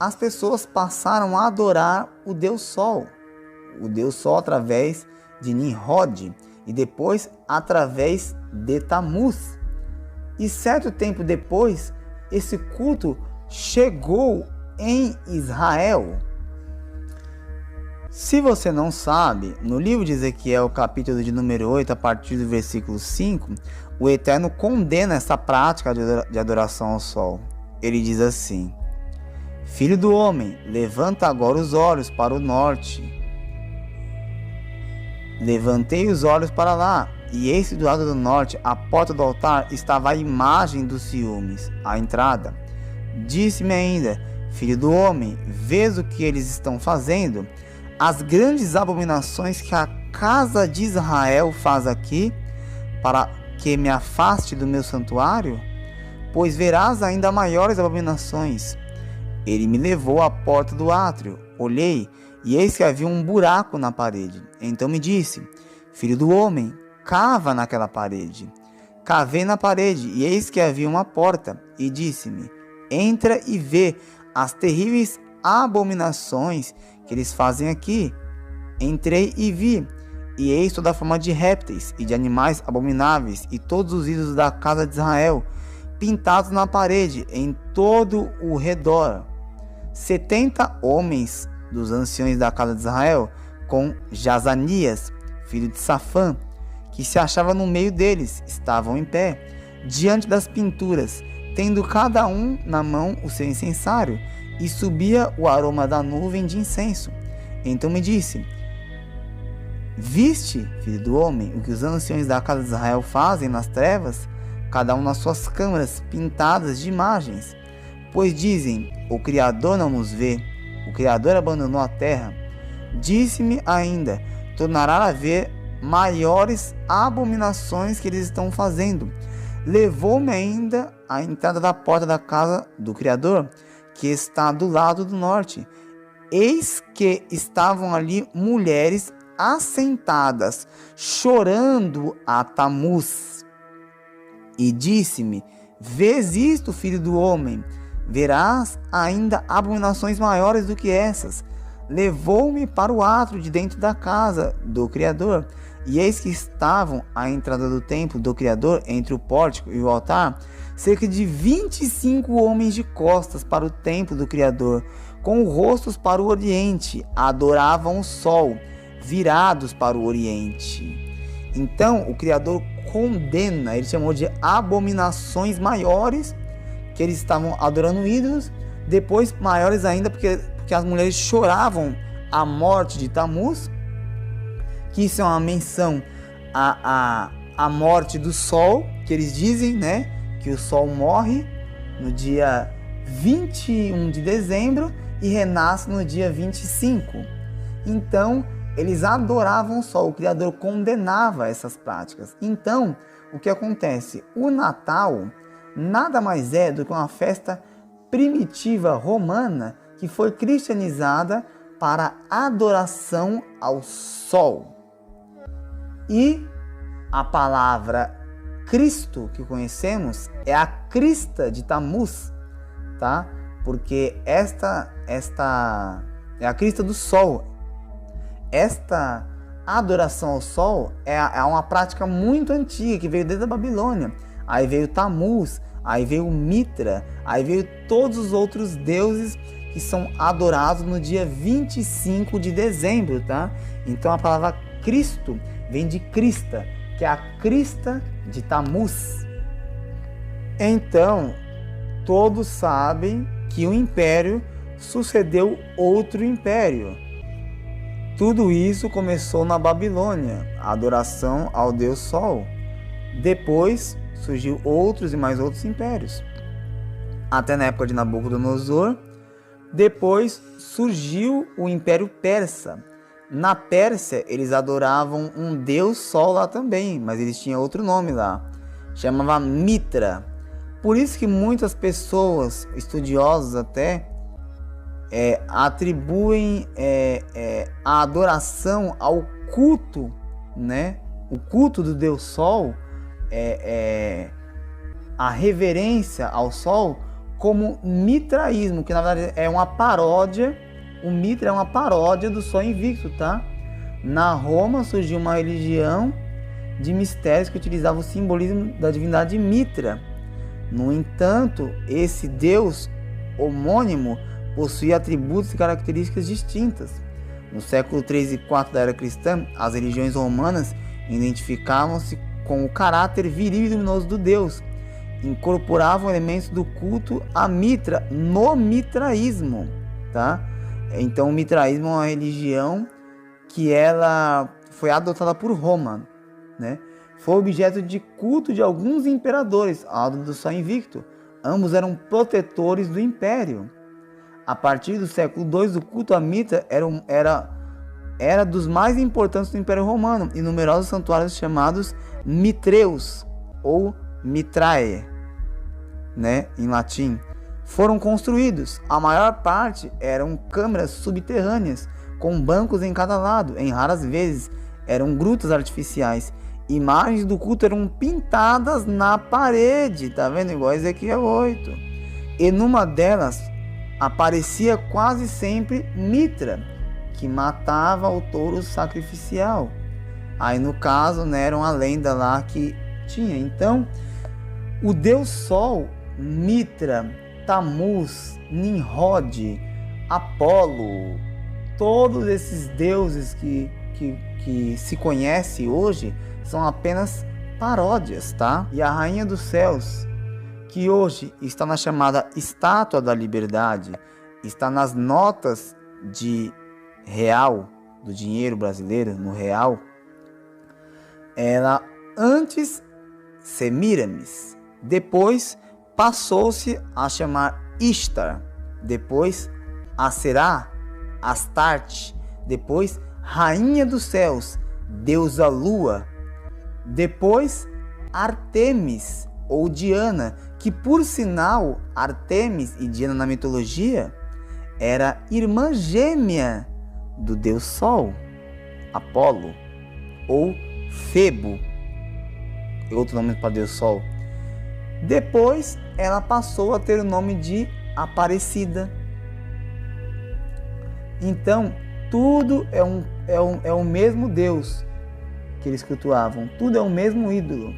As pessoas passaram a adorar o Deus Sol através de Nimrod e depois através de Tamuz. E certo tempo depois, esse culto chegou em Israel. Se você não sabe, no livro de Ezequiel, capítulo de número 8, a partir do versículo 5, o Eterno condena essa prática de adoração ao Sol. Ele diz assim: Filho do homem, levanta agora os olhos para o norte. Levantei os olhos para lá, e eis que do lado do norte, à porta do altar, estava a imagem dos ciúmes, a entrada. Disse-me ainda: Filho do homem, vês o que eles estão fazendo? As grandes abominações que a casa de Israel faz aqui, para que me afaste do meu santuário? Pois verás ainda maiores abominações. Ele me levou à porta do átrio, olhei, e eis que havia um buraco na parede. Então me disse: Filho do homem, cava naquela parede. Cavei na parede, e eis que havia uma porta, e disse-me: Entra e vê as terríveis abominações que eles fazem aqui. Entrei e vi, e eis toda a forma de répteis e de animais abomináveis, e todos os ídolos da casa de Israel, pintados na parede, em todo o redor. 70 homens dos anciões da casa de Israel, com Jazanias, filho de Safã, que se achava no meio deles, estavam em pé, diante das pinturas, tendo cada um na mão o seu incensário, e subia o aroma da nuvem de incenso. Então me disse: Viste, filho do homem, o que os anciões da casa de Israel fazem nas trevas, cada um nas suas câmaras pintadas de imagens? Pois dizem: o Criador não nos vê, o Criador abandonou a terra. Disse-me ainda: tornará a ver maiores abominações que eles estão fazendo. Levou-me ainda à entrada da porta da casa do Criador, que está do lado do norte. Eis que estavam ali mulheres assentadas, chorando a Tamuz. E disse-me: Vês isto, filho do homem? Verás ainda abominações maiores do que essas. Levou-me para o átrio de dentro da casa do Criador, e eis que estavam à entrada do templo do Criador, entre o pórtico e o altar, cerca de 25 homens de costas para o templo do Criador, com rostos para o oriente, adoravam o sol, virados para o oriente. Então o Criador condena, ele chamou de abominações maiores, que eles estavam adorando ídolos, depois maiores ainda, porque as mulheres choravam a morte de Tamuz, que isso é uma menção à morte do sol, que eles dizem, né, que o sol morre no dia 21 de dezembro e renasce no dia 25. Então, eles adoravam o sol, o Criador condenava essas práticas. Então, o que acontece? O Natal nada mais é do que uma festa primitiva romana que foi cristianizada para adoração ao sol. E a palavra Cristo que conhecemos é a crista de Tamuz, tá? Porque esta é a crista do sol. Esta adoração ao sol é uma prática muito antiga que veio desde a Babilônia. Aí veio Tamuz, aí veio Mitra, aí veio todos os outros deuses que são adorados no dia 25 de dezembro, tá? Então a palavra Cristo vem de crista, que é a crista de Tamuz. Então, todos sabem que um império sucedeu outro império. Tudo isso começou na Babilônia, a adoração ao Deus Sol. Depois surgiu outros e mais outros impérios. até na época de Nabucodonosor. Depois surgiu o Império Persa. Na Pérsia, eles adoravam um deus sol lá também, mas eles tinham outro nome lá. Chamava Mitra. Por isso que muitas pessoas, estudiosos até, atribuem a adoração ao culto, né? O culto do deus sol, a reverência ao sol, como mitraísmo, que na verdade é uma paródia. O Mitra é uma paródia do Sol Invicto, tá? Na Roma surgiu uma religião de mistérios que utilizava o simbolismo da divindade Mitra. No entanto, esse deus homônimo possuía atributos e características distintas. No século 3 e 4 da era cristã, as religiões romanas identificavam-se com o caráter viril e luminoso do deus, incorporavam elementos do culto a Mitra no mitraísmo, tá? Então o mitraísmo é uma religião que ela foi adotada por Roma, né? Foi objeto de culto de alguns imperadores, ao lado do Sol Invicto. Ambos eram protetores do império. A partir do século II, o culto a Mitra era dos mais importantes do Império Romano, e numerosos santuários chamados Mitreus ou Mitrae, né, em latim, foram construídos. A maior parte eram câmaras subterrâneas, com bancos em cada lado. Em raras vezes eram grutas artificiais. Imagens do culto eram pintadas na parede, tá vendo? Igual Ezequiel 8. E numa delas aparecia quase sempre Mitra, que matava o touro sacrificial. Aí no caso, né, era uma lenda lá que tinha. Então, o deus Sol, Mitra, Tamuz, Nimrod, Apolo, todos esses deuses que se conhece hoje são apenas paródias, tá? E a Rainha dos Céus, que hoje está na chamada Estátua da Liberdade, está nas notas de real, do dinheiro brasileiro, no real, ela antes Semíramis, depois passou-se a chamar Ishtar, depois Aserá, Astarte, depois Rainha dos Céus, deusa Lua, depois Artemis ou Diana, que por sinal Artemis e Diana na mitologia era irmã gêmea do deus Sol, Apolo, ou Febo, outro nome para deus Sol. Depois ela passou a ter o nome de Aparecida. Então tudo é o mesmo Deus que eles cultuavam, tudo é o mesmo ídolo.